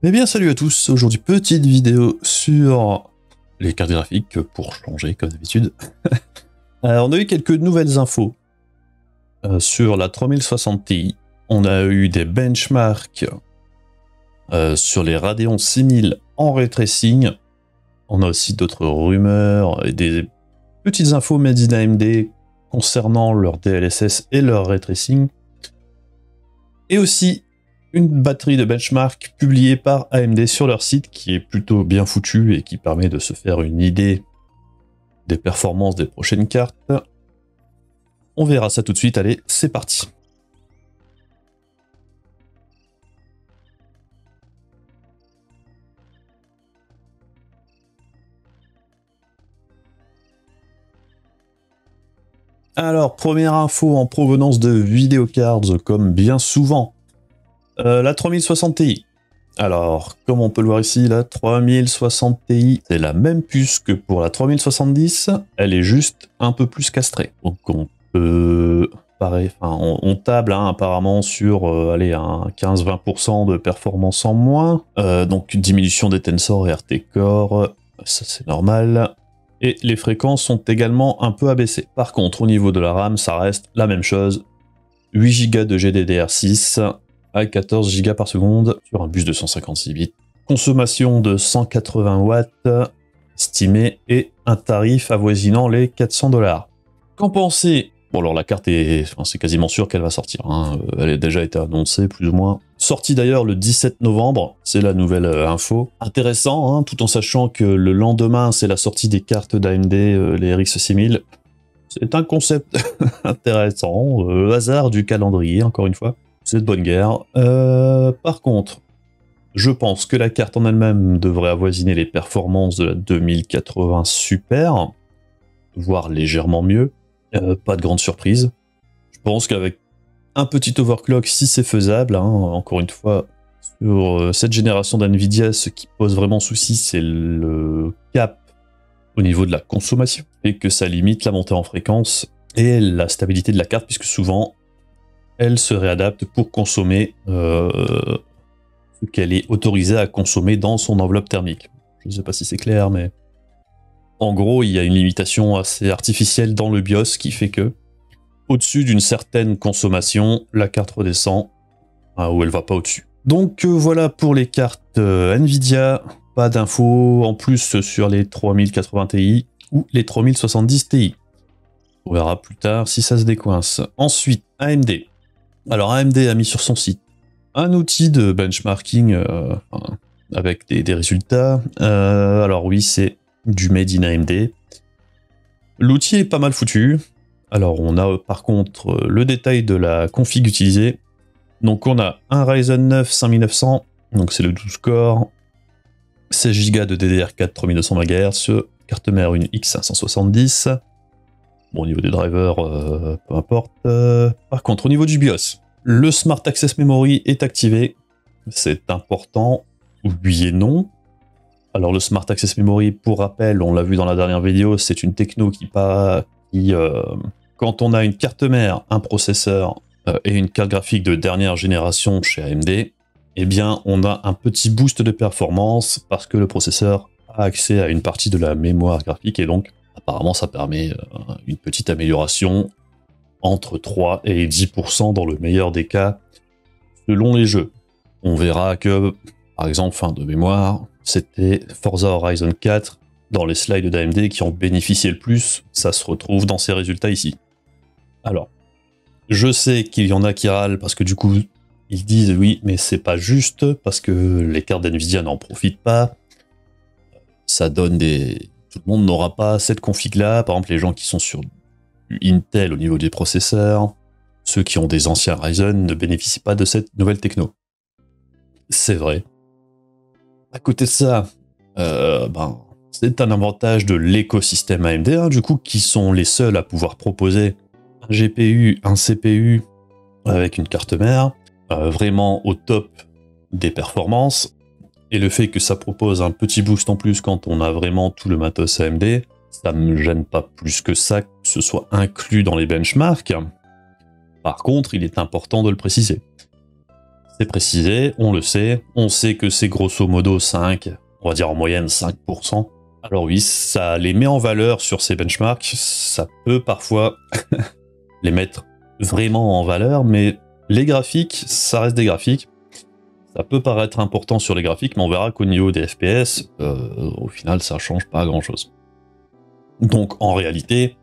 Eh bien salut à tous, aujourd'hui petite vidéo sur les cartes graphiques pour changer comme d'habitude. On a eu quelques nouvelles infos sur la 3060 Ti. On a eu des benchmarks sur les Radeon 6000 en ray tracing. On a aussi d'autres rumeurs et des petites infos made in AMD concernant leur DLSS et leur ray tracing. Et aussi une batterie de benchmark publiée par AMD sur leur site qui est plutôt bien foutue et qui permet de se faire une idée des performances des prochaines cartes. On verra ça tout de suite, allez, c'est parti. Alors, première info en provenance de Videocards, comme bien souvent. La 3060 Ti. Alors, comme on peut le voir ici, la 3060 Ti, c'est la même puce que pour la 3070, elle est juste un peu plus castrée. Donc on peut... Pareil, on table apparemment sur allez, un 15-20% de performance en moins. Donc une diminution des tensors et RT Core, ça c'est normal. Et les fréquences sont également un peu abaissées. Par contre, au niveau de la RAM, ça reste la même chose. 8 Go de GDDR6 à 14 Go par seconde sur un bus de 156 bits. Consommation de 180 watts estimée et un tarif avoisinant les 400 $. Qu'en pensez? Bon alors la carte est, c'est quasiment sûr qu'elle va sortir. Elle a déjà été annoncée plus ou moins. Sortie d'ailleurs le 17 novembre, c'est la nouvelle info. Intéressant, tout en sachant que le lendemain c'est la sortie des cartes d'AMD, les RX 6000. C'est un concept intéressant, hasard du calendrier encore une fois. C'est de bonne guerre. Par contre, je pense que la carte en elle-même devrait avoisiner les performances de la 2080 Super, voire légèrement mieux. Pas de grande surprise. Je pense qu'avec un petit overclock, si c'est faisable, encore une fois, sur cette génération d'NVIDIA, ce qui pose vraiment souci, c'est le cap au niveau de la consommation, et que ça limite la montée en fréquence et la stabilité de la carte, puisque souvent, elle se réadapte pour consommer ce qu'elle est autorisée à consommer dans son enveloppe thermique. Je ne sais pas si c'est clair, mais en gros, il y a une limitation assez artificielle dans le BIOS qui fait que, au-dessus d'une certaine consommation, la carte redescend où elle va pas au-dessus. Donc voilà pour les cartes NVIDIA. Pas d'infos en plus sur les 3080 Ti ou les 3070 Ti. On verra plus tard si ça se décoince. Ensuite, AMD. Alors AMD a mis sur son site un outil de benchmarking avec des résultats. Alors oui, c'est du made in AMD. L'outil est pas mal foutu. Alors on a par contre le détail de la config utilisée. Donc on a un Ryzen 9 5900, donc c'est le 12 core, 16 Go de DDR4 3200 MHz, carte mère une X570. Bon, au niveau des drivers, peu importe. Par contre, au niveau du BIOS, le Smart Access Memory est activé. C'est important, oui et non. Alors le Smart Access Memory, pour rappel, on l'a vu dans la dernière vidéo, c'est une techno quand on a une carte mère, un processeur et une carte graphique de dernière génération chez AMD, eh bien on a un petit boost de performance parce que le processeur a accès à une partie de la mémoire graphique et donc apparemment ça permet une petite amélioration entre 3 et 10% dans le meilleur des cas selon les jeux. On verra que, par exemple, fin de mémoire, c'était Forza Horizon 4 dans les slides d'AMD qui ont bénéficié le plus, ça se retrouve dans ces résultats ici. Alors, je sais qu'il y en a qui râlent parce que du coup, ils disent oui, mais c'est pas juste parce que les cartes d'NVIDIA n'en profitent pas. Ça donne des... Tout le monde n'aura pas cette config-là. Par exemple, les gens qui sont sur Intel au niveau des processeurs, ceux qui ont des anciens Ryzen ne bénéficient pas de cette nouvelle techno. C'est vrai. À côté de ça, c'est un avantage de l'écosystème AMD, du coup, qui sont les seuls à pouvoir proposer un GPU, un CPU avec une carte mère, vraiment au top des performances. Et le fait que ça propose un petit boost en plus quand on a vraiment tout le matos AMD, ça ne me gêne pas plus que ça que ce soit inclus dans les benchmarks. Par contre, il est important de le préciser. C'est précisé, on le sait. On sait que c'est grosso modo 5, on va dire en moyenne 5%. Alors oui, ça les met en valeur sur ces benchmarks. Ça peut parfois les mettre vraiment en valeur, mais les graphiques, ça reste des graphiques. Ça peut paraître important sur les graphiques, mais on verra qu'au niveau des FPS, au final, ça change pas grand-chose. Donc en réalité,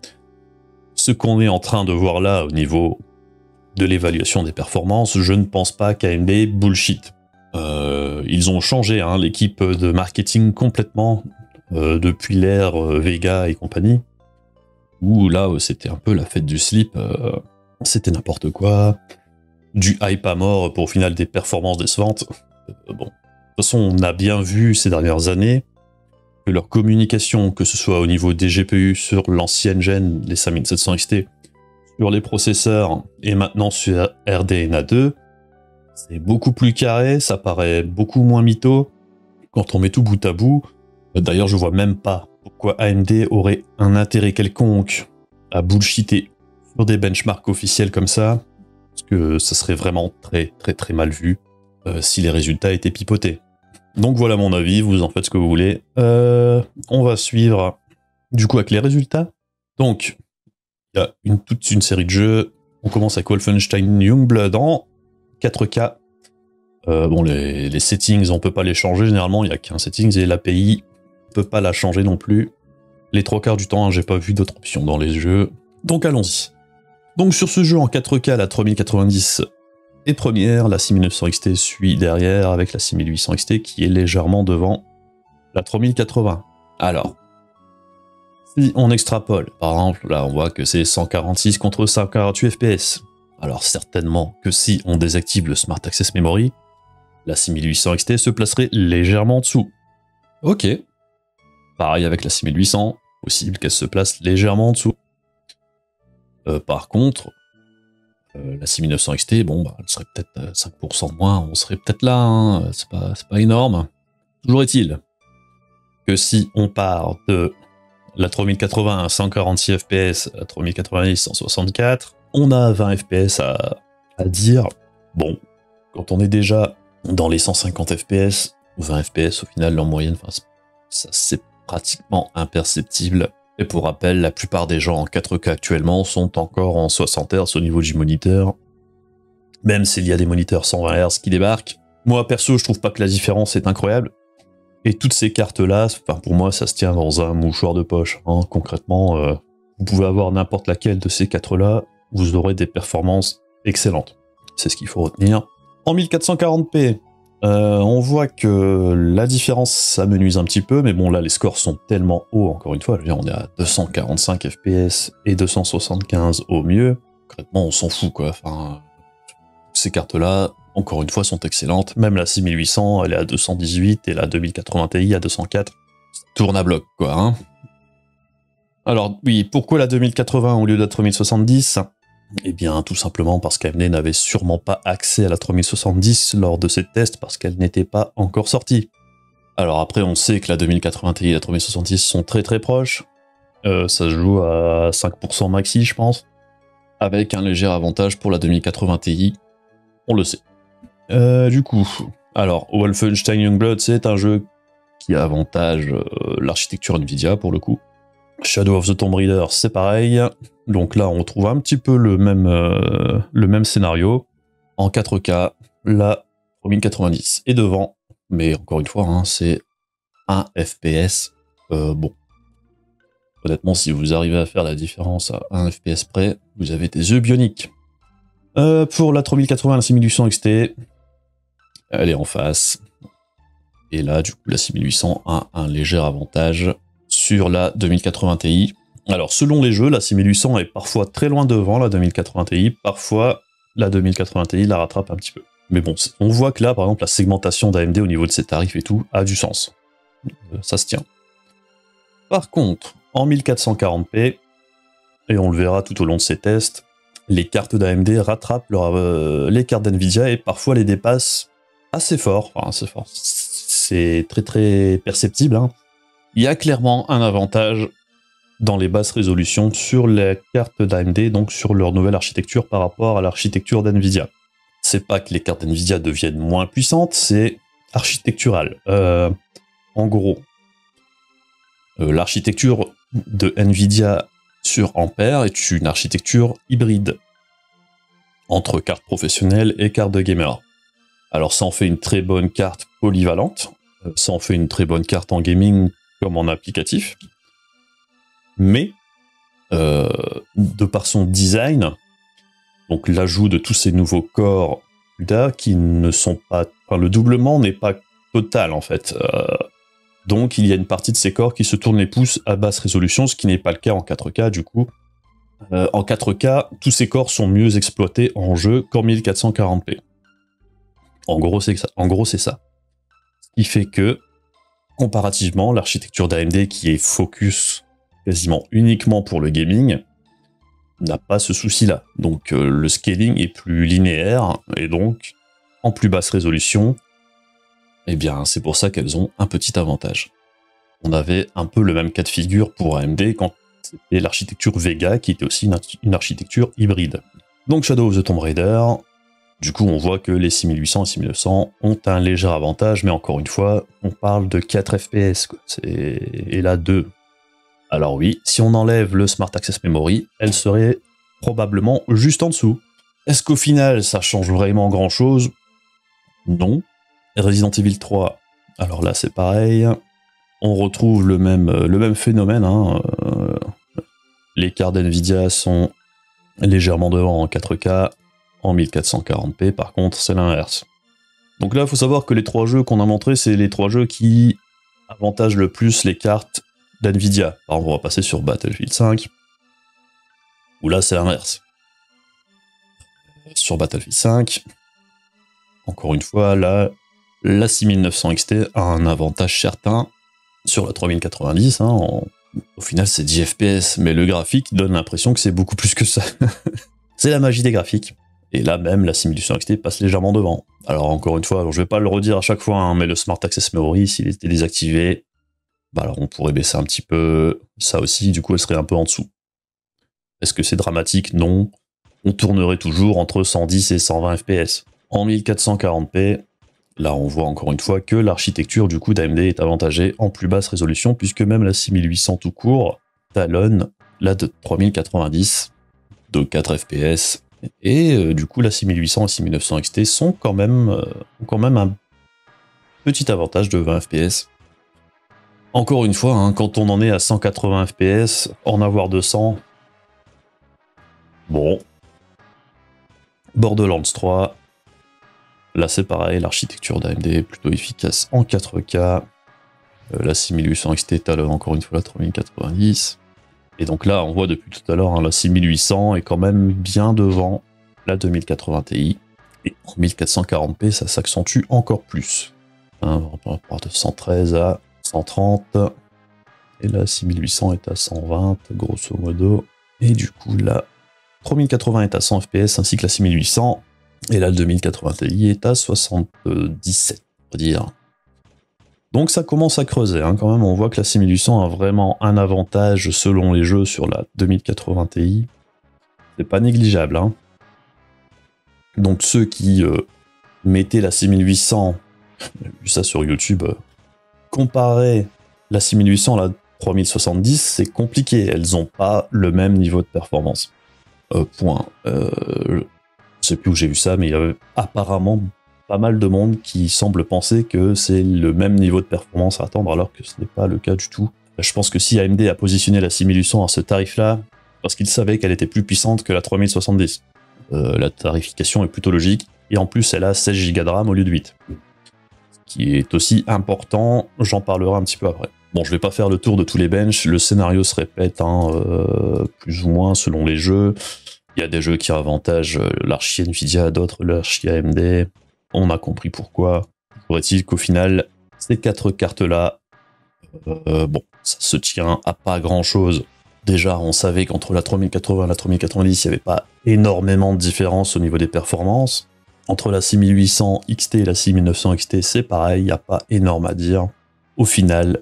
ce qu'on est en train de voir là au niveau de l'évaluation des performances, je ne pense pas qu'AMD bullshit. Ils ont changé hein, l'équipe de marketing complètement depuis l'ère Vega et compagnie, où là c'était un peu la fête du slip, c'était n'importe quoi, du hype à mort pour au final des performances décevantes. Bon, de toute façon on a bien vu ces dernières années que leur communication, que ce soit au niveau des GPU sur l'ancienne gen, les 5700 XT, sur les processeurs et maintenant sur RDNA 2, c'est beaucoup plus carré, ça paraît beaucoup moins mytho quand on met tout bout à bout. D'ailleurs, je vois même pas pourquoi AMD aurait un intérêt quelconque à bullshiter sur des benchmarks officiels comme ça, parce que ça serait vraiment très mal vu si les résultats étaient pipotés. Donc voilà mon avis, vous en faites ce que vous voulez. On va suivre du coup avec les résultats. Donc, il y a toute une série de jeux. On commence avec Wolfenstein Youngblood en 4K. Bon, les settings, on peut pas les changer. Généralement, il n'y a qu'un settings et l'API, on peut pas la changer non plus. Les 3/4 du temps, hein, j'ai pas vu d'autres options dans les jeux. Donc allons-y. Donc sur ce jeu en 4K, la 3090 est première, la 6900 XT suit derrière avec la 6800 XT qui est légèrement devant la 3080. Alors, si on extrapole, par exemple, là on voit que c'est 146 contre 148 FPS. Alors certainement que si on désactive le Smart Access Memory, la 6800 XT se placerait légèrement en dessous. Ok. Pareil avec la 6800, possible qu'elle se place légèrement en dessous. Par contre, la 6900 XT, bon, bah, elle serait peut-être 5% moins, on serait peut-être là, hein, c'est pas énorme. Toujours est-il que si on part de la 3080 à 146 FPS, la 3090 164, on a 20 FPS à dire. Bon, quand on est déjà dans les 150 FPS, 20 FPS au final en moyenne, ça c'est pratiquement imperceptible. Et pour rappel, la plupart des gens en 4K actuellement sont encore en 60 Hz au niveau du moniteur. Même s'il y a des moniteurs 120 Hz qui débarquent. Moi perso, je trouve pas que la différence est incroyable. Et toutes ces cartes-là, pour moi, ça se tient dans un mouchoir de poche. Hein. Concrètement, vous pouvez avoir n'importe laquelle de ces cartes-là, vous aurez des performances excellentes. C'est ce qu'il faut retenir. En 1440p, on voit que la différence s'amenuise un petit peu, mais bon là les scores sont tellement hauts, encore une fois, je veux dire, on est à 245 FPS et 275 au mieux, concrètement on s'en fout quoi, enfin, ces cartes là, encore une fois, sont excellentes, même la 6800 elle est à 218 et la 2080 Ti à 204, ça tourne à bloc quoi, hein. Alors oui, pourquoi la 2080 au lieu de la 3070 ? Eh bien, tout simplement parce qu'AMD n'avait sûrement pas accès à la 3070 lors de ses tests parce qu'elle n'était pas encore sortie. Alors après, on sait que la 2080 Ti et la 3070 sont très proches. Ça se joue à 5% maxi, je pense. Avec un léger avantage pour la 2080 Ti. On le sait. Du coup, alors, Wolfenstein Youngblood, c'est un jeu qui avantage l'architecture Nvidia, pour le coup. Shadow of the Tomb Raider, c'est pareil. Donc là, on retrouve un petit peu le même scénario. En 4K, la 3090 est devant. Mais encore une fois, hein, c'est 1 FPS. Bon. Honnêtement, si vous arrivez à faire la différence à 1 FPS près, vous avez des yeux bioniques. Pour la 3080, la 6800 XT, elle est en face. Et là, du coup, la 6800 a un léger avantage sur la 2080 Ti. Alors, selon les jeux, la 6800 est parfois très loin devant la 2080 Ti, parfois la 2080 Ti la rattrape un petit peu. Mais bon, on voit que là, par exemple, la segmentation d'AMD au niveau de ses tarifs et tout a du sens. Ça se tient. Par contre, en 1440p, et on le verra tout au long de ces tests, les cartes d'AMD rattrapent les cartes d'NVIDIA et parfois les dépassent assez fort. Enfin, assez fort. C'est très perceptible, hein. Il y a clairement un avantage dans les basses résolutions sur les cartes d'AMD, donc sur leur nouvelle architecture par rapport à l'architecture d'NVIDIA. c'est pas que les cartes Nvidia deviennent moins puissantes, c'est architectural. En gros, l'architecture de Nvidia sur Ampere est une architecture hybride entre carte professionnelle et carte de gamer. Alors ça en fait une très bonne carte polyvalente, ça en fait une très bonne carte en gaming comme en applicatif, mais de par son design, donc l'ajout de tous ces nouveaux corps là qui ne sont pas... Enfin, le doublement n'est pas total en fait. Donc il y a une partie de ces corps qui se tournent les pouces à basse résolution, ce qui n'est pas le cas en 4K du coup. En 4K, tous ces corps sont mieux exploités en jeu qu'en 1440p. En gros, c'est ça. Ce qui fait que, comparativement, l'architecture d'AMD qui est focus quasiment uniquement pour le gaming, n'a pas ce souci-là. Donc le scaling est plus linéaire, et donc, en plus basse résolution, eh bien c'est pour ça qu'elles ont un petit avantage. On avait un peu le même cas de figure pour AMD quand c'était l'architecture Vega, qui était aussi une architecture hybride. Donc Shadow of the Tomb Raider, du coup on voit que les 6800 et 6900 ont un léger avantage, mais encore une fois, on parle de 4 FPS, quoi. Et là 2. Alors oui, si on enlève le Smart Access Memory, elle serait probablement juste en dessous. Est-ce qu'au final ça change vraiment grand chose? Non. Resident Evil 3, alors là c'est pareil, on retrouve le même phénomène, hein. Les cartes Nvidia sont légèrement devant en 4K, en 1440p par contre c'est l'inverse. Donc là il faut savoir que les 3 jeux qu'on a montrés, c'est les 3 jeux qui avantagent le plus les cartes d'Nvidia. Par exemple on va passer sur Battlefield 5, où là c'est l'inverse. Sur Battlefield 5, encore une fois, là, la 6900 XT a un avantage certain sur la 3090, hein, au final c'est 10 FPS, mais le graphique donne l'impression que c'est beaucoup plus que ça. C'est la magie des graphiques. Et là même, la 6800 XT passe légèrement devant. Alors encore une fois, je vais pas le redire à chaque fois, hein, mais le Smart Access Memory, s'il était désactivé, bah alors on pourrait baisser un petit peu, ça aussi, du coup elle serait un peu en dessous. Est-ce que c'est dramatique? Non. On tournerait toujours entre 110 et 120 FPS. En 1440p, là on voit encore une fois que l'architecture du coup d'AMD est avantagée en plus basse résolution, puisque même la 6800 tout court talonne la de 3090 de 4 FPS, et du coup la 6800 et 6900 XT sont quand même, un petit avantage de 20 FPS. Encore une fois, hein, quand on en est à 180 FPS, en avoir 200, bon. Borderlands 3, là c'est pareil, l'architecture d'AMD est plutôt efficace en 4K. La 6800 XT talonne encore une fois la 3090. Et donc là, on voit depuis tout à l'heure, hein, la 6800 est quand même bien devant la 2080 Ti. Et en 1440p, ça s'accentue encore plus. Hein, on part de 113 à 130. Et la 6800 est à 120, grosso modo. Et du coup, là, 3080 est à 100 FPS, ainsi que la 6800. Et là, le 2080 Ti est à 77, on va dire. Donc ça commence à creuser, hein, quand même. On voit que la 6800 a vraiment un avantage selon les jeux sur la 2080 Ti. C'est pas négligeable, hein. Donc ceux qui mettaient la 6800, j'ai vu ça sur YouTube, comparer la 6800 à la 3070, c'est compliqué. Elles n'ont pas le même niveau de performance. Point. Je sais plus où j'ai vu ça, mais il y avait apparemment pas mal de monde qui semble penser que c'est le même niveau de performance à attendre, alors que ce n'est pas le cas du tout. Je pense que si AMD a positionné la 6800 à ce tarif-là, parce qu'il savait qu'elle était plus puissante que la 3070. La tarification est plutôt logique, et en plus elle a 16 Go de RAM au lieu de 8. Ce qui est aussi important, j'en parlerai un petit peu après. Bon, je vais pas faire le tour de tous les benches, le scénario se répète, hein, plus ou moins selon les jeux. Il y a des jeux qui avantagent l'archi Nvidia, d'autres l'archi AMD. On a compris pourquoi. Toujours est-il qu'au final, ces 4 cartes-là, bon, ça se tient à pas grand-chose. Déjà, on savait qu'entre la 3080 et la 3090, il n'y avait pas énormément de différence au niveau des performances. Entre la 6800 XT et la 6900 XT, c'est pareil, il n'y a pas énorme à dire. Au final,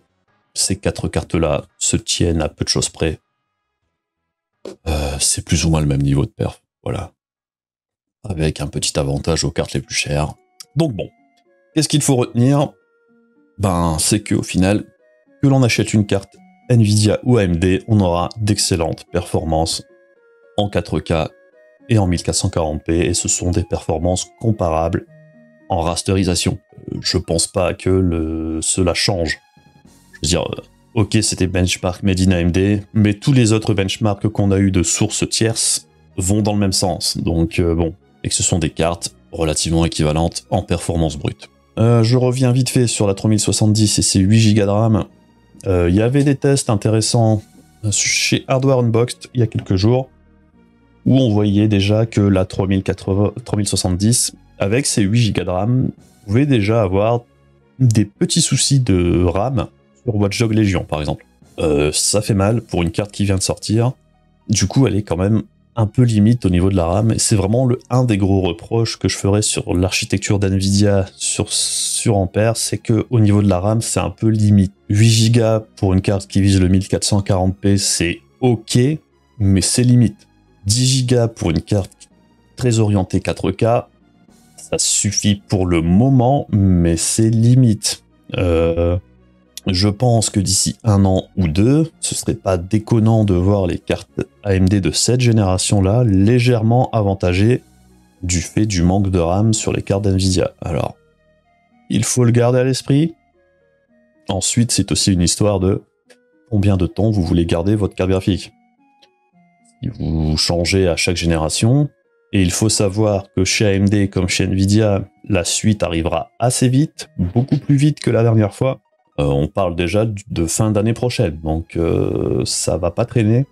ces 4 cartes-là se tiennent à peu de choses près. C'est plus ou moins le même niveau de perf, voilà. avec un petit avantage aux cartes les plus chères. Donc bon, qu'est-ce qu'il faut retenir? Ben, c'est qu'au final, que l'on achète une carte Nvidia ou AMD, on aura d'excellentes performances en 4K et en 1440p, et ce sont des performances comparables en rasterisation. Je pense pas que cela change. Je veux dire, ok, c'était benchmark made in AMD, mais tous les autres benchmarks qu'on a eu de sources tierces vont dans le même sens. Donc bon, et que ce sont des cartes relativement équivalentes en performance brute. Je reviens vite fait sur la 3070 et ses 8 Go de RAM. Il y avait des tests intéressants chez Hardware Unboxed il y a quelques jours, où on voyait déjà que la 3070, avec ses 8 Go de RAM, pouvait déjà avoir des petits soucis de RAM sur Watch Dogs Legion, par exemple. Ça fait mal pour une carte qui vient de sortir. Du coup, elle est quand même un peu limite au niveau de la RAM. Et c'est vraiment un des gros reproches que je ferais sur l'architecture d'NVIDIA sur Ampere, c'est que au niveau de la RAM, c'est un peu limite. 8 Go pour une carte qui vise le 1440p, c'est ok, mais c'est limite. 10 Go pour une carte très orientée 4K, ça suffit pour le moment, mais c'est limite. Je pense que d'ici 1 an ou 2, ce serait pas déconnant de voir les cartes AMD de cette génération-là légèrement avantagées du fait du manque de RAM sur les cartes d'NVIDIA. Alors, il faut le garder à l'esprit. Ensuite, c'est aussi une histoire de combien de temps vous voulez garder votre carte graphique. Si vous changez à chaque génération, et il faut savoir que chez AMD comme chez NVIDIA, la suite arrivera assez vite, beaucoup plus vite que la dernière fois. On parle déjà de fin d'année prochaine, donc ça va pas traîner.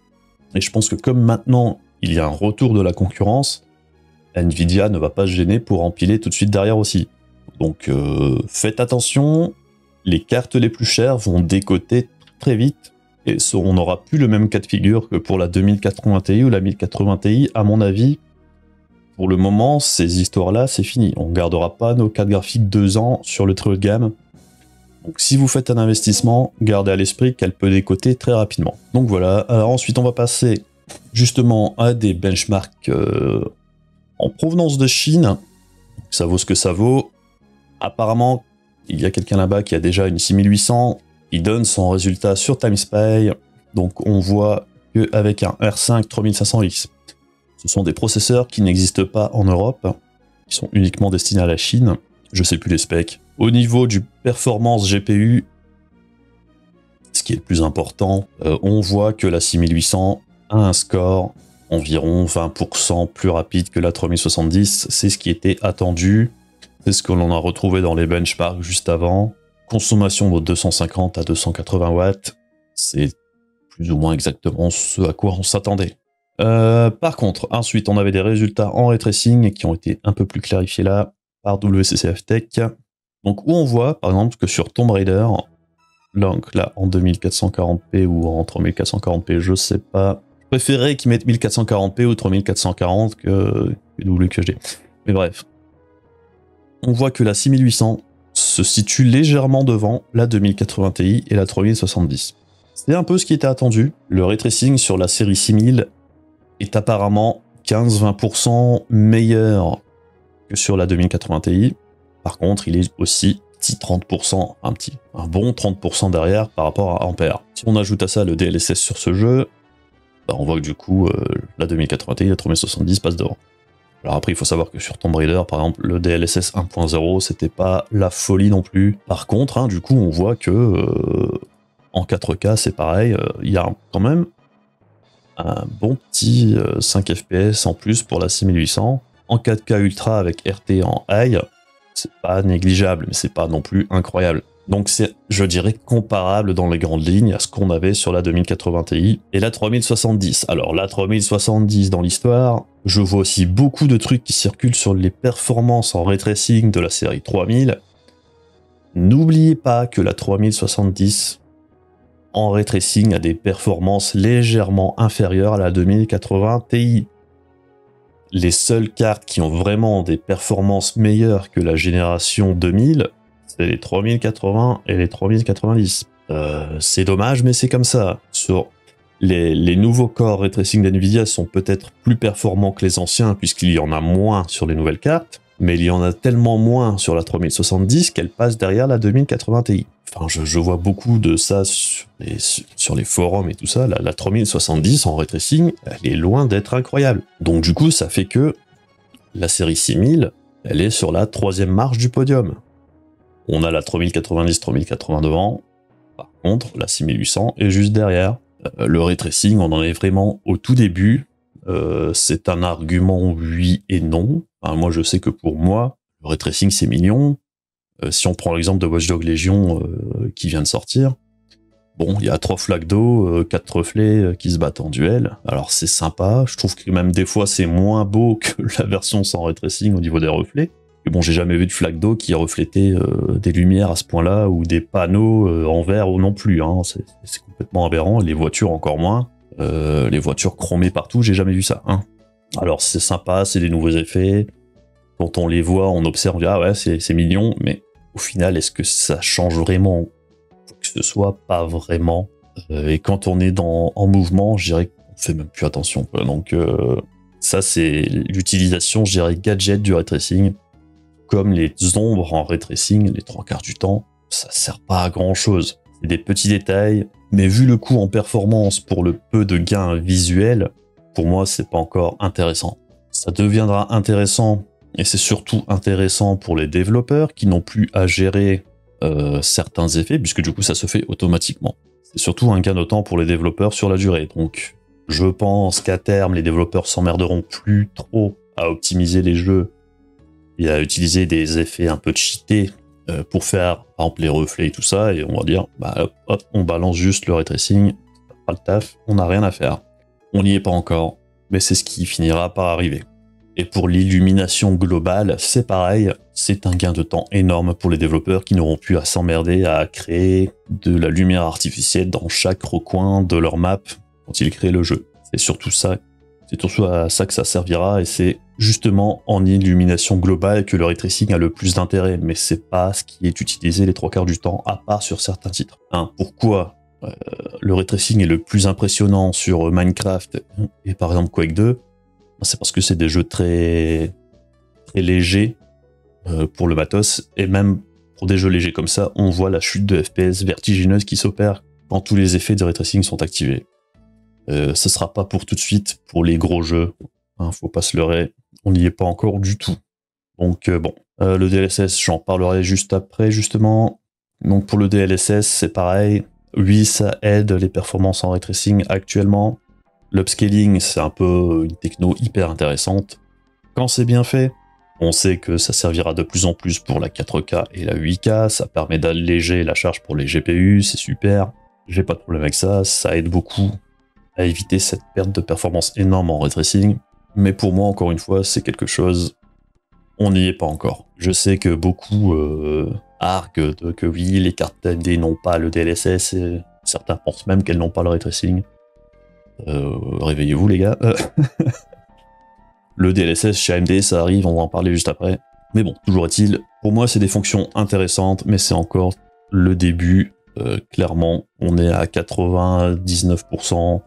Et je pense que comme maintenant, il y a un retour de la concurrence, NVIDIA ne va pas se gêner pour empiler tout de suite derrière aussi. Donc faites attention, les cartes les plus chères vont décoter très vite, et on n'aura plus le même cas de figure que pour la 2080 Ti ou la 1080 Ti, à mon avis. Pour le moment, ces histoires-là, c'est fini. On ne gardera pas nos cartes graphiques 2 ans sur le très haut de gamme. Donc si vous faites un investissement, gardez à l'esprit qu'elle peut décoter très rapidement. Donc voilà, alors ensuite on va passer justement à des benchmarks en provenance de Chine. Ça vaut ce que ça vaut. Apparemment, il y a quelqu'un là-bas qui a déjà une 6800, il donne son résultat sur TimeSpy. Donc on voit qu'avec un R5 3500X, ce sont des processeurs qui n'existent pas en Europe, qui sont uniquement destinés à la Chine. Je sais plus les specs. Au niveau du performance GPU, ce qui est le plus important, on voit que la 6800 a un score environ 20% plus rapide que la 3070. C'est ce qui était attendu. C'est ce que l'on a retrouvé dans les benchmarks juste avant. Consommation de 250 à 280 watts. C'est plus ou moins exactement ce à quoi on s'attendait. Par contre, ensuite, on avait des résultats en ray tracing qui ont été un peu plus clarifiés là par WCCF Tech. Donc où on voit par exemple que sur Tomb Raider, donc là en 2440p ou en 3440p, je sais pas. Je préférais qu'ils mettent 1440p ou 3440 que WQHD. Mais bref. On voit que la 6800 se situe légèrement devant la 2080 Ti et la 3070. C'est un peu ce qui était attendu. Le ray tracing sur la série 6000 est apparemment 15-20% meilleur que sur la 2080 Ti. Par contre, il est aussi petit 30%, un bon 30% derrière par rapport à Ampere. Si on ajoute à ça le DLSS sur ce jeu, bah on voit que du coup, la 2080 Ti et la 3070 passent devant. Alors après, il faut savoir que sur Tomb Raider, par exemple, le DLSS 1.0, c'était pas la folie non plus. Par contre, hein, du coup, on voit que en 4K, c'est pareil, il y a quand même un bon petit 5 FPS en plus pour la 6800. En 4K Ultra avec RT en high, c'est pas négligeable, mais c'est pas non plus incroyable. Donc c'est, je dirais, comparable dans les grandes lignes à ce qu'on avait sur la 2080 Ti et la 3070. Alors la 3070 dans l'histoire, je vois aussi beaucoup de trucs qui circulent sur les performances en ray tracing de la série 3000. N'oubliez pas que la 3070 en ray tracing a des performances légèrement inférieures à la 2080 Ti. Les seules cartes qui ont vraiment des performances meilleures que la génération 2000, c'est les 3080 et les 3090. C'est dommage, mais c'est comme ça. Sur Les nouveaux corps ray tracing d'NVIDIA sont peut-être plus performants que les anciens, puisqu'il y en a moins sur les nouvelles cartes, mais il y en a tellement moins sur la 3070 qu'elle passe derrière la 2080 Ti. Enfin, je vois beaucoup de ça sur les forums et tout ça. La 3070 en ray tracing, elle est loin d'être incroyable. Donc du coup, ça fait que la série 6000, elle est sur la 3e marche du podium. On a la 3090, 3080 devant. Par contre, la 6800 est juste derrière. Le ray tracing, on en est vraiment au tout début. C'est un argument oui et non. Enfin, moi, je sais que pour moi, le ray tracing, c'est mignon. Si on prend l'exemple de Watch Dogs Legion qui vient de sortir, bon, il y a 3 flaques d'eau, 4 reflets qui se battent en duel. Alors c'est sympa, je trouve que même des fois c'est moins beau que la version sans ray tracing au niveau des reflets. Mais bon, j'ai jamais vu de flaque d'eau qui reflétait des lumières à ce point-là, ou des panneaux en verre non plus, hein. C'est complètement aberrant, les voitures encore moins. Les voitures chromées partout, j'ai jamais vu ça, hein. Alors c'est sympa, c'est des nouveaux effets. Quand on les voit, on observe, on dit ah ouais, c'est mignon, mais au final, est-ce que ça change vraiment que ce soit pas vraiment. Et quand on est en mouvement, je dirais qu'on fait même plus attention, quoi. Donc ça, c'est l'utilisation, je dirais, gadget du ray tracing. Comme les ombres en ray tracing, les 3/4 du temps, ça sert pas à grand chose. C'est des petits détails, mais vu le coût en performance pour le peu de gains visuels, pour moi, c'est pas encore intéressant. Ça deviendra intéressant, et c'est surtout intéressant pour les développeurs qui n'ont plus à gérer certains effets, puisque du coup ça se fait automatiquement. C'est surtout un gain de temps pour les développeurs sur la durée. Donc je pense qu'à terme, les développeurs s'emmerderont plus trop à optimiser les jeux et à utiliser des effets un peu cheatés pour faire, par exemple, les reflets et tout ça, et on va dire, bah hop, hop, on balance juste le ray tracing, pas le taf, on n'a rien à faire. On n'y est pas encore, mais c'est ce qui finira par arriver. Et pour l'illumination globale, c'est pareil, c'est un gain de temps énorme pour les développeurs qui n'auront plus à s'emmerder à créer de la lumière artificielle dans chaque recoin de leur map quand ils créent le jeu. C'est surtout ça, c'est surtout à ça que ça servira, et c'est justement en illumination globale que le ray tracing a le plus d'intérêt, mais c'est pas ce qui est utilisé les 3/4 du temps, à part sur certains titres. Pourquoi le ray tracing est le plus impressionnant sur Minecraft et par exemple Quake 2? C'est parce que c'est des jeux très légers pour le matos, et même pour des jeux légers comme ça, on voit la chute de FPS vertigineuse qui s'opère quand tous les effets de ray tracing sont activés. Ce sera pas pour tout de suite pour les gros jeux, hein, faut pas se leurrer, on n'y est pas encore du tout. Donc bon, le DLSS, j'en parlerai juste après justement. Donc pour le DLSS, c'est pareil, oui, ça aide les performances en ray tracing actuellement. L'upscaling, c'est un peu une techno hyper intéressante. Quand c'est bien fait, on sait que ça servira de plus en plus pour la 4K et la 8K, ça permet d'alléger la charge pour les GPU, c'est super. J'ai pas de problème avec ça, ça aide beaucoup à éviter cette perte de performance énorme en ray tracing. Mais pour moi, encore une fois, c'est quelque chose, on n'y est pas encore. Je sais que beaucoup arguent que oui, les cartes AMD n'ont pas le DLSS, et certains pensent même qu'elles n'ont pas le ray tracing. Réveillez-vous les gars. Le DLSS chez AMD, ça arrive, on va en parler juste après. Mais bon, toujours est-il, pour moi c'est des fonctions intéressantes, mais c'est encore le début. Clairement, on est à 99%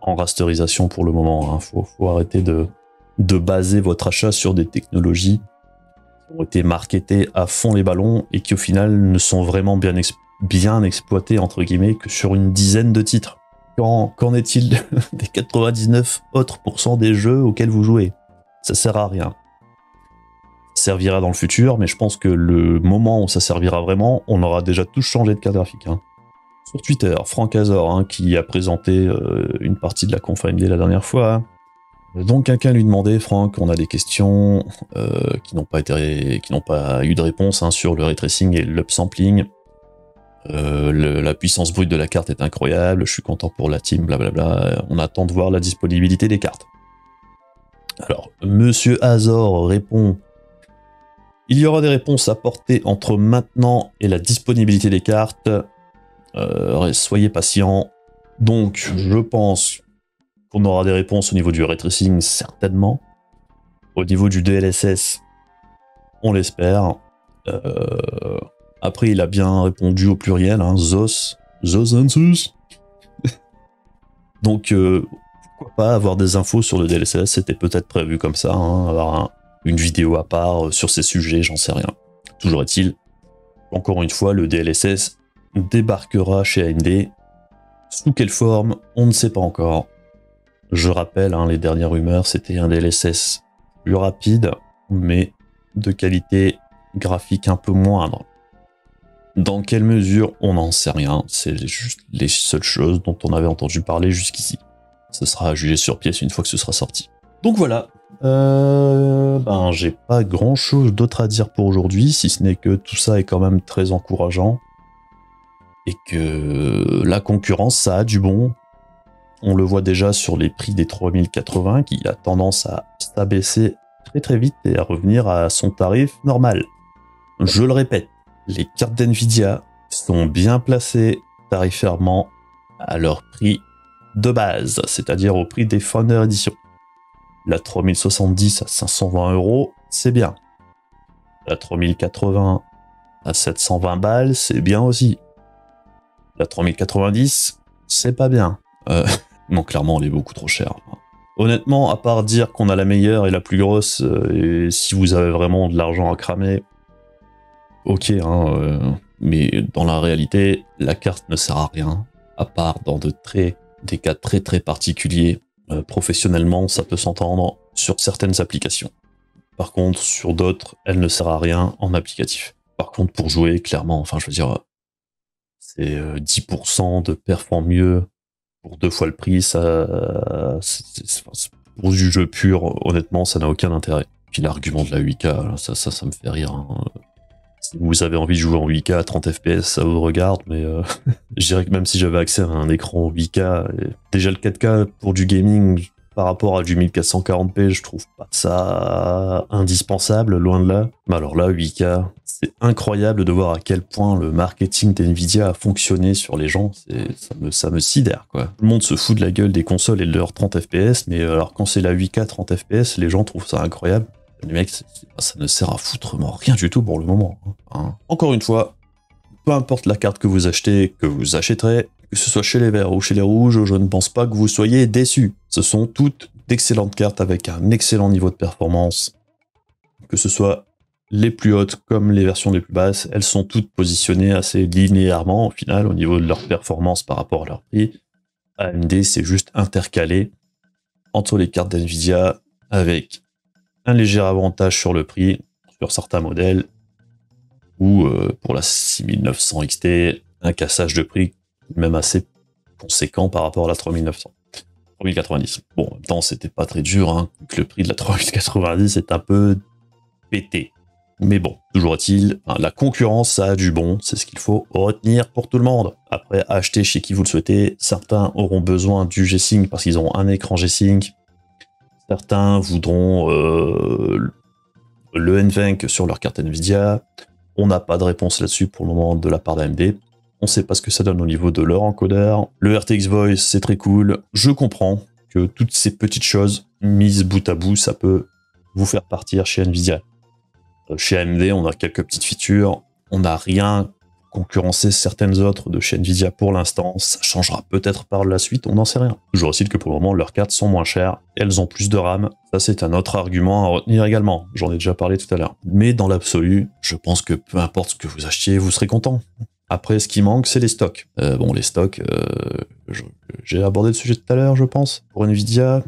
en rasterisation pour le moment, hein. Faut arrêter de baser votre achat sur des technologies qui ont été marketées à fond les ballons et qui au final ne sont vraiment bien exploitées entre guillemets que sur une dizaine de titres. Qu'en est-il des 99 autres % des jeux auxquels vous jouez? Ça sert à rien. Ça servira dans le futur, mais je pense que le moment où ça servira vraiment, on aura déjà tous changé de carte graphique, hein. Sur Twitter, Frank Azor, hein, qui a présenté une partie de la conf AMD la dernière fois. Donc quelqu'un lui demandait, Frank, on a des questions qui n'ont pas eu de réponse, hein, sur le ray tracing et l'upsampling. La puissance brute de la carte est incroyable, je suis content pour la team, blablabla, on attend de voir la disponibilité des cartes. Alors, Monsieur Azor répond, il y aura des réponses à apporter entre maintenant et la disponibilité des cartes, soyez patients. Donc, je pense qu'on aura des réponses au niveau du ray tracing, certainement. Au niveau du DLSS, on l'espère. Après, il a bien répondu au pluriel, hein, Zos Ansus. Donc pourquoi pas avoir des infos sur le DLSS, c'était peut-être prévu comme ça, hein, avoir une vidéo à part sur ces sujets, j'en sais rien. Toujours est-il, encore une fois, le DLSS débarquera chez AMD. Sous quelle forme, on ne sait pas encore. Je rappelle, hein, les dernières rumeurs, c'était un DLSS plus rapide, mais de qualité graphique un peu moindre. Dans quelle mesure, on n'en sait rien. C'est juste les seules choses dont on avait entendu parler jusqu'ici. Ce sera à juger sur pièce une fois que ce sera sorti. Donc voilà. J'ai pas grand chose d'autre à dire pour aujourd'hui, si ce n'est que tout ça est quand même très encourageant. Et que la concurrence, ça a du bon. On le voit déjà sur les prix des 3080 qui a tendance à s'abaisser très très vite et à revenir à son tarif normal. Je le répète, les cartes d'NVIDIA sont bien placées tarifairement à leur prix de base, c'est-à-dire au prix des Founder Edition. La 3070 à 520 €, c'est bien. La 3080 à 720 balles, c'est bien aussi. La 3090, c'est pas bien. Non, clairement, elle est beaucoup trop chère. Honnêtement, à part dire qu'on a la meilleure et la plus grosse, et si vous avez vraiment de l'argent à cramer, ok, hein, mais dans la réalité, la carte ne sert à rien, à part dans des cas très très particuliers. Professionnellement, ça peut s'entendre sur certaines applications. Par contre, sur d'autres, elle ne sert à rien en applicatif. Par contre, pour jouer, clairement, enfin, je veux dire, c'est 10% de perf en mieux pour 2 fois le prix, ça, pour du jeu pur, honnêtement, ça n'a aucun intérêt. Puis l'argument de la 8K, ça me fait rire. Hein. Si vous avez envie de jouer en 8K à 30 FPS, ça vous regarde, mais je dirais que même si j'avais accès à un écran 8K, déjà le 4K pour du gaming par rapport à du 1440p, je trouve pas ça indispensable, loin de là. Mais alors là, 8K, c'est incroyable de voir à quel point le marketing d'NVIDIA a fonctionné sur les gens, ça me sidère, quoi. Tout le monde se fout de la gueule des consoles et de leurs 30 FPS, mais alors quand c'est la 8K 30 FPS, les gens trouvent ça incroyable. Les mecs, ça ne sert à foutrement rien du tout pour le moment. Hein. Encore une fois, peu importe la carte que vous achetez, que vous achèterez, que ce soit chez les verts ou chez les rouges, je ne pense pas que vous soyez déçus. Ce sont toutes d'excellentes cartes avec un excellent niveau de performance. Que ce soit les plus hautes comme les versions les plus basses, elles sont toutes positionnées assez linéairement au final au niveau de leur performance par rapport à leur prix. AMD, c'est juste intercalé entre les cartes d'NVIDIA avec un léger avantage sur le prix, sur certains modèles, ou pour la 6900 XT, un cassage de prix même assez conséquent par rapport à la 3900. 3090. Bon, en même temps, c'était pas très dur, hein, que le prix de la 3090 est un peu pété. Mais bon, toujours est-il, hein, la concurrence, ça a du bon, c'est ce qu'il faut retenir pour tout le monde. Après, acheter chez qui vous le souhaitez, certains auront besoin du G-Sync parce qu'ils ont un écran G-Sync. Certains voudront le NVENC sur leur carte NVIDIA. On n'a pas de réponse là-dessus pour le moment de la part d'AMD. On ne sait pas ce que ça donne au niveau de leur encodeur. Le RTX Voice, c'est très cool. Je comprends que toutes ces petites choses, mises bout à bout, ça peut vous faire partir chez NVIDIA. Chez AMD, on a quelques petites features. On n'a rien concurrencé certaines autres de chez NVIDIA pour l'instant. Ça changera peut-être par la suite, on n'en sait rien. Toujours est-il que pour le moment, leurs cartes sont moins chères. Elles ont plus de RAM. Ça, c'est un autre argument à retenir également. J'en ai déjà parlé tout à l'heure. Mais dans l'absolu, je pense que peu importe ce que vous achetiez, vous serez content. Après, ce qui manque, c'est les stocks. Les stocks, j'ai abordé le sujet tout à l'heure, je pense, pour NVIDIA.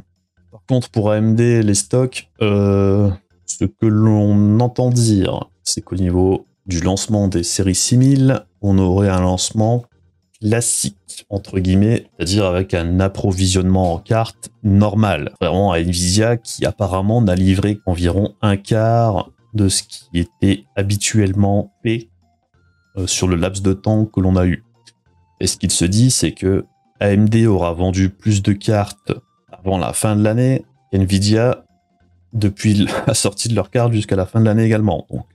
Par contre, pour AMD, les stocks, ce que l'on entend dire, c'est qu'au niveau du lancement des séries 6000, on aurait un lancement classique, entre guillemets, c'est-à-dire avec un approvisionnement en cartes normal. Vraiment à NVIDIA, qui apparemment n'a livré qu'environ un quart de ce qui était habituellement fait sur le laps de temps que l'on a eu. Et ce qu'il se dit, c'est que AMD aura vendu plus de cartes avant la fin de l'année qu'NVIDIA depuis la sortie de leurs cartes jusqu'à la fin de l'année également. Donc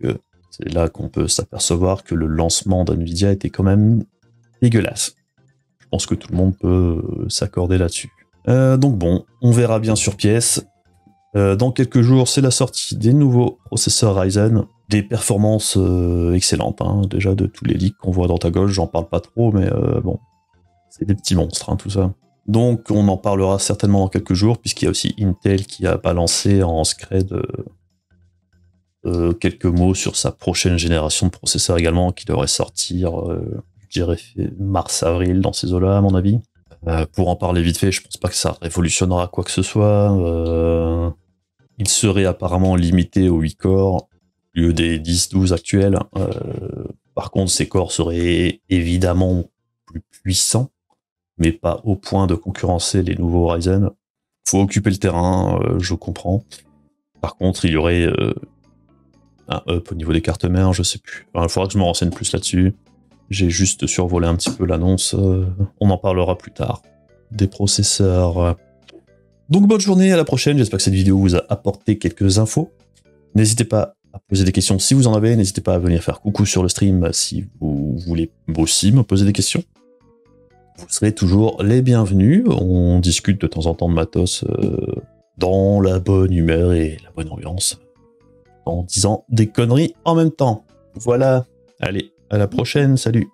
c'est là qu'on peut s'apercevoir que le lancement d'NVIDIA était quand même dégueulasse. Je pense que tout le monde peut s'accorder là-dessus. Donc bon, on verra bien sur pièce. Dans quelques jours, c'est la sortie des nouveaux processeurs Ryzen. Des performances excellentes, hein. Déjà de tous les leaks qu'on voit dans ta gauche, j'en parle pas trop, mais bon, c'est des petits monstres, hein, tout ça. Donc on en parlera certainement dans quelques jours, puisqu'il y a aussi Intel qui a balancé en scred quelques mots sur sa prochaine génération de processeurs également, qui devrait sortir, je dirais mars-avril dans ces eaux-là à mon avis. Pour en parler vite fait, je pense pas que ça révolutionnera quoi que ce soit. Il serait apparemment limité aux 8 corps au lieu des 10-12 actuels. Par contre, ces corps seraient évidemment plus puissants, mais pas au point de concurrencer les nouveaux Ryzen. Faut occuper le terrain, je comprends. Par contre, il y aurait un up au niveau des cartes mères, je sais plus. Il faudra que je me renseigne plus là-dessus. J'ai juste survolé un petit peu l'annonce. On en parlera plus tard. Des processeurs. Donc bonne journée, à la prochaine. J'espère que cette vidéo vous a apporté quelques infos. N'hésitez pas à poser des questions si vous en avez. N'hésitez pas à venir faire coucou sur le stream si vous voulez aussi me poser des questions. Vous serez toujours les bienvenus. On discute de temps en temps de matos dans la bonne humeur et la bonne ambiance, en disant des conneries en même temps. Voilà, allez, à la prochaine, salut.